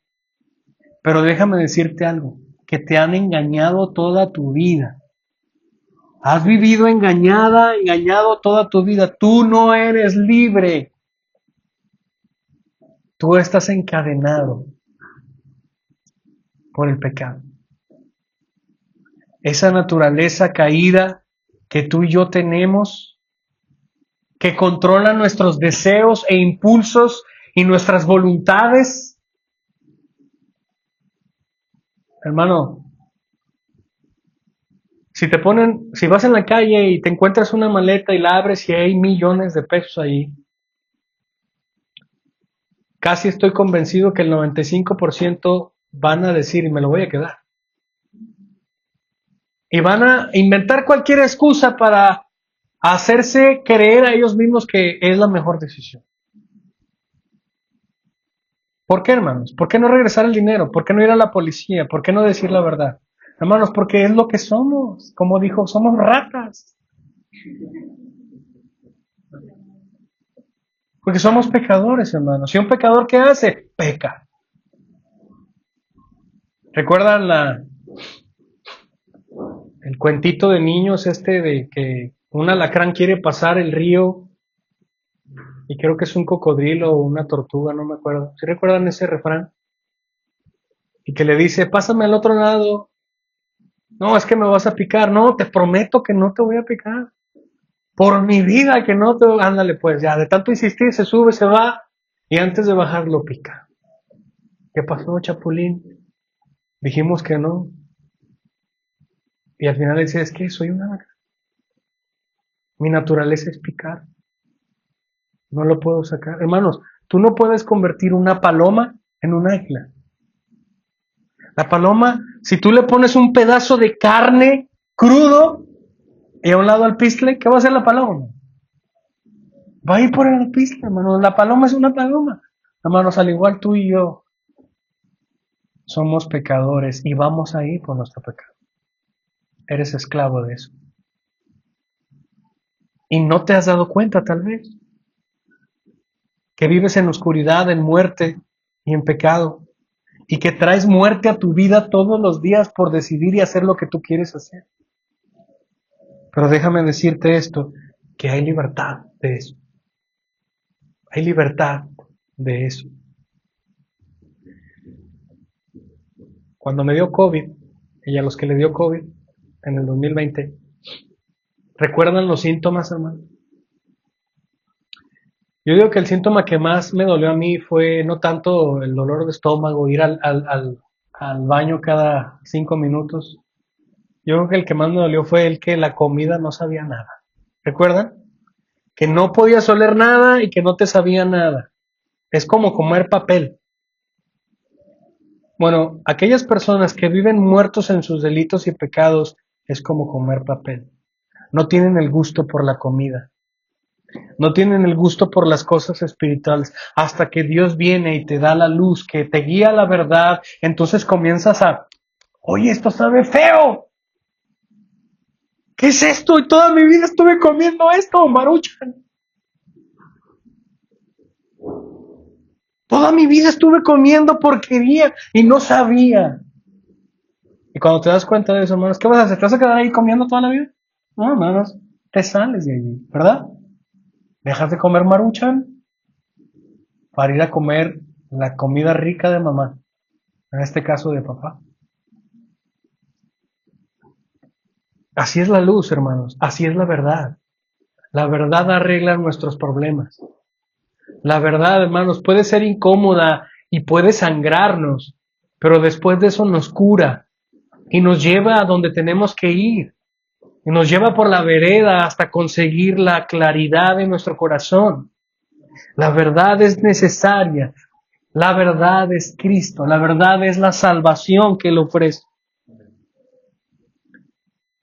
Pero déjame decirte algo, que te han engañado toda tu vida. Has vivido engañado toda tu vida. Tú no eres libre. Tú estás encadenado por el pecado. Esa naturaleza caída que tú y yo tenemos, que controla nuestros deseos e impulsos y nuestras voluntades. Hermano, si vas en la calle y te encuentras una maleta y la abres y hay millones de pesos ahí, casi estoy convencido que el 95% van a decir, y me lo voy a quedar. y van a inventar cualquier excusa para hacerse creer a ellos mismos que es la mejor decisión. ¿Por qué, hermanos? ¿Por qué no regresar el dinero? ¿Por qué no ir a la policía? ¿Por qué no decir la verdad? Hermanos, porque es lo que somos. Como dijo, somos ratas. Porque somos pecadores, hermanos. ¿Y un pecador qué hace? Peca. ¿Recuerdan el cuentito de niños de que un alacrán quiere pasar el río y creo que es un cocodrilo o una tortuga, no me acuerdo? ¿Sí recuerdan ese refrán? Y que le dice, pásame al otro lado. No, es que me vas a picar. No, te prometo que no te voy a picar. Por mi vida que no te... Ándale pues, ya, de tanto insistir, se sube, se va, y antes de bajar lo pica. ¿Qué pasó, Chapulín? Dijimos que no. Y al final dice, es que soy una vaca. Mi naturaleza es picar. No lo puedo sacar. Hermanos, tú no puedes convertir una paloma en un águila. La paloma, si tú le pones un pedazo de carne crudo y a un lado al pistle, ¿qué va a hacer la paloma? Va a ir por el alpiste, hermanos. La paloma es una paloma. Hermanos, al igual tú y yo somos pecadores y vamos a ir por nuestro pecado. Eres esclavo de eso. Y no te has dado cuenta, tal vez, que vives en oscuridad, en muerte y en pecado. Y que traes muerte a tu vida todos los días por decidir y hacer lo que tú quieres hacer. Pero déjame decirte esto, que hay libertad de eso. Hay libertad de eso. Cuando me dio COVID, y a los que le dio COVID en el 2020, ¿recuerdan los síntomas, hermano? Yo digo que el síntoma que más me dolió a mí fue no tanto el dolor de estómago, ir al baño cada 5 minutos. Yo creo que el que más me dolió fue el que la comida no sabía nada. ¿Recuerdan? Que no podías oler nada y que no te sabía nada. Es como comer papel. Bueno, aquellas personas que viven muertos en sus delitos y pecados es como comer papel. No tienen el gusto por la comida. No tienen el gusto por las cosas espirituales. Hasta que Dios viene y te da la luz, que te guía a la verdad, entonces comienzas a, oye, esto sabe feo. ¿Qué es esto? Y toda mi vida estuve comiendo esto, Maruchan. Toda mi vida estuve comiendo porquería y no sabía. Y cuando te das cuenta de eso, hermanos, ¿qué vas a hacer? ¿Te vas a quedar ahí comiendo toda la vida? No, hermanos, te sales de allí, ¿verdad? Dejas de comer Maruchan para ir a comer la comida rica de mamá, en este caso de papá. Así es la luz, hermanos, así es la verdad. La verdad arregla nuestros problemas. La verdad, hermanos, puede ser incómoda y puede sangrarnos, pero después de eso nos cura y nos lleva a donde tenemos que ir. Y nos lleva por la vereda hasta conseguir la claridad de nuestro corazón. La verdad es necesaria. La verdad es Cristo. La verdad es la salvación que Él ofrece.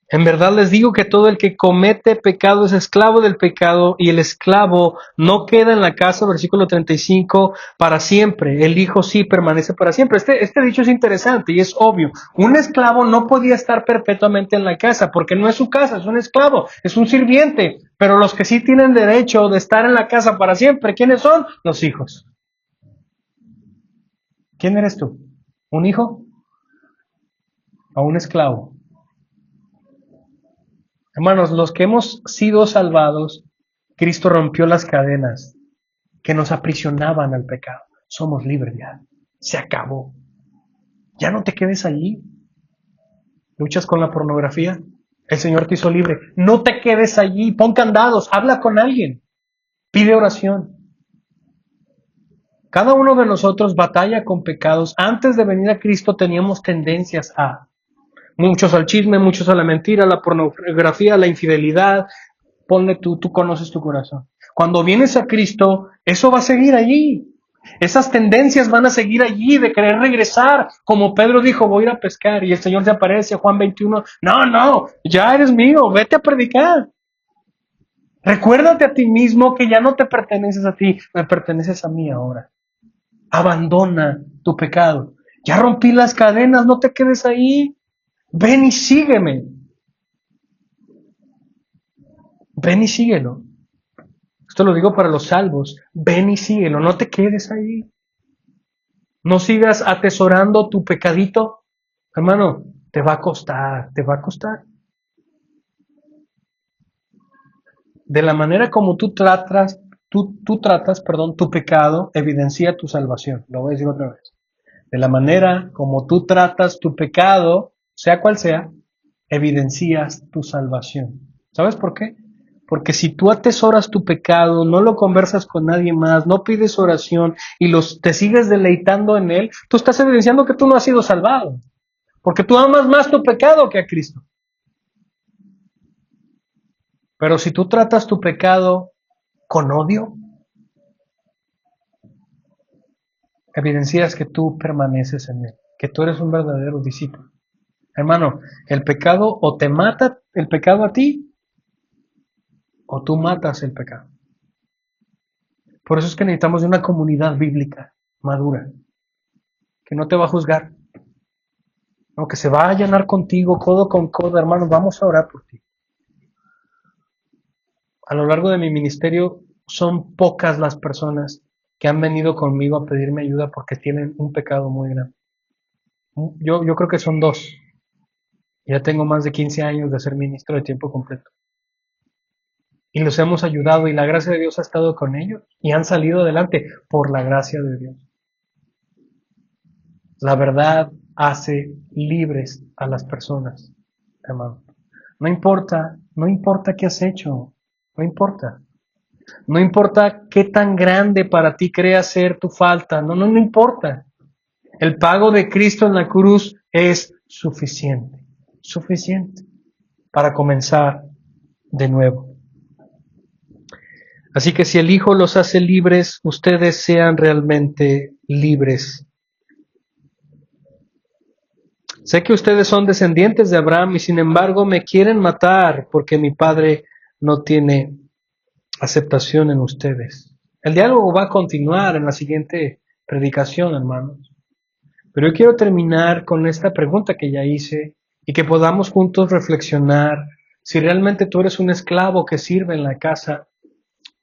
En verdad les digo que todo el que comete pecado es esclavo del pecado y el esclavo no queda en la casa, versículo 35, para siempre. El hijo sí permanece para siempre. Este dicho es interesante y es obvio. Un esclavo no podía estar perpetuamente en la casa porque no es su casa, es un esclavo, es un sirviente. Pero los que sí tienen derecho de estar en la casa para siempre, ¿quiénes son? Los hijos. ¿Quién eres tú? ¿Un hijo o un esclavo? Hermanos, los que hemos sido salvados, Cristo rompió las cadenas que nos aprisionaban al pecado. Somos libres ya. Se acabó. Ya no te quedes allí. ¿Luchas con la pornografía? El Señor te hizo libre. No te quedes allí. Pon candados. Habla con alguien. Pide oración. Cada uno de nosotros batalla con pecados. Antes de venir a Cristo teníamos tendencias a muchos al chisme, muchos a la mentira, a la pornografía, a la infidelidad. Ponle tú conoces tu corazón. Cuando vienes a Cristo, eso va a seguir allí. Esas tendencias van a seguir allí de querer regresar. Como Pedro dijo, voy a ir a pescar. Y el Señor se aparece, Juan 21. No, ya eres mío, vete a predicar. Recuérdate a ti mismo que ya no te perteneces a ti, me perteneces a mí ahora. Abandona tu pecado. Ya rompí las cadenas, no te quedes ahí. Ven y sígueme. Ven y síguelo. Esto lo digo para los salvos. Ven y síguelo, no te quedes ahí. No sigas atesorando tu pecadito. Hermano, te va a costar, te va a costar. De la manera como tú tratas, tu pecado, evidencia tu salvación. Lo voy a decir otra vez. De la manera como tú tratas tu pecado, sea cual sea, evidencias tu salvación. ¿Sabes por qué? Porque si tú atesoras tu pecado, no lo conversas con nadie más, no pides oración y te sigues deleitando en él, tú estás evidenciando que tú no has sido salvado. Porque tú amas más tu pecado que a Cristo. Pero si tú tratas tu pecado con odio, evidencias que tú permaneces en él, que tú eres un verdadero discípulo. Hermano, el pecado o te mata el pecado a ti, o tú matas el pecado. Por eso es que necesitamos de una comunidad bíblica madura, que no te va a juzgar, no, que se va a allanar contigo, codo con codo, hermanos, vamos a orar por ti. A lo largo de mi ministerio son pocas las personas que han venido conmigo a pedirme ayuda porque tienen un pecado muy grande. Yo creo que son 2. Ya tengo más de 15 años de ser ministro de tiempo completo. Y los hemos ayudado y la gracia de Dios ha estado con ellos y han salido adelante por la gracia de Dios. La verdad hace libres a las personas, hermano. No importa qué has hecho, no importa. No importa qué tan grande para ti crea ser tu falta, no importa. El pago de Cristo en la cruz es suficiente para comenzar de nuevo. Así que si el Hijo los hace libres, ustedes sean realmente libres. Sé que ustedes son descendientes de Abraham y sin embargo me quieren matar porque mi Padre no tiene aceptación en ustedes. El diálogo va a continuar en la siguiente predicación, hermanos. Pero yo quiero terminar con esta pregunta que ya hice y que podamos juntos reflexionar si realmente tú eres un esclavo que sirve en la casa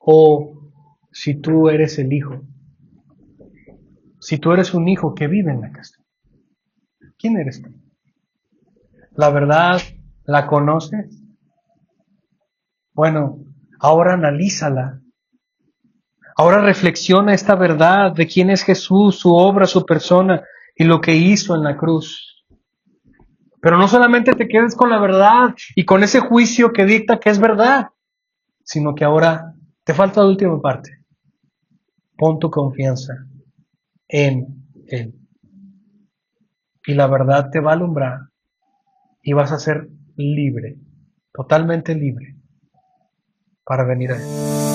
o si tú eres el hijo. Si tú eres un hijo que vive en la casa. ¿Quién eres tú? ¿La verdad la conoces? Bueno, ahora analízala. Ahora reflexiona esta verdad de quién es Jesús, su obra, su persona y lo que hizo en la cruz. Pero no solamente te quedes con la verdad y con ese juicio que dicta que es verdad, sino que ahora te falta la última parte. Pon tu confianza en Él. Y la verdad te va a alumbrar y vas a ser libre, totalmente libre, para venir a Él.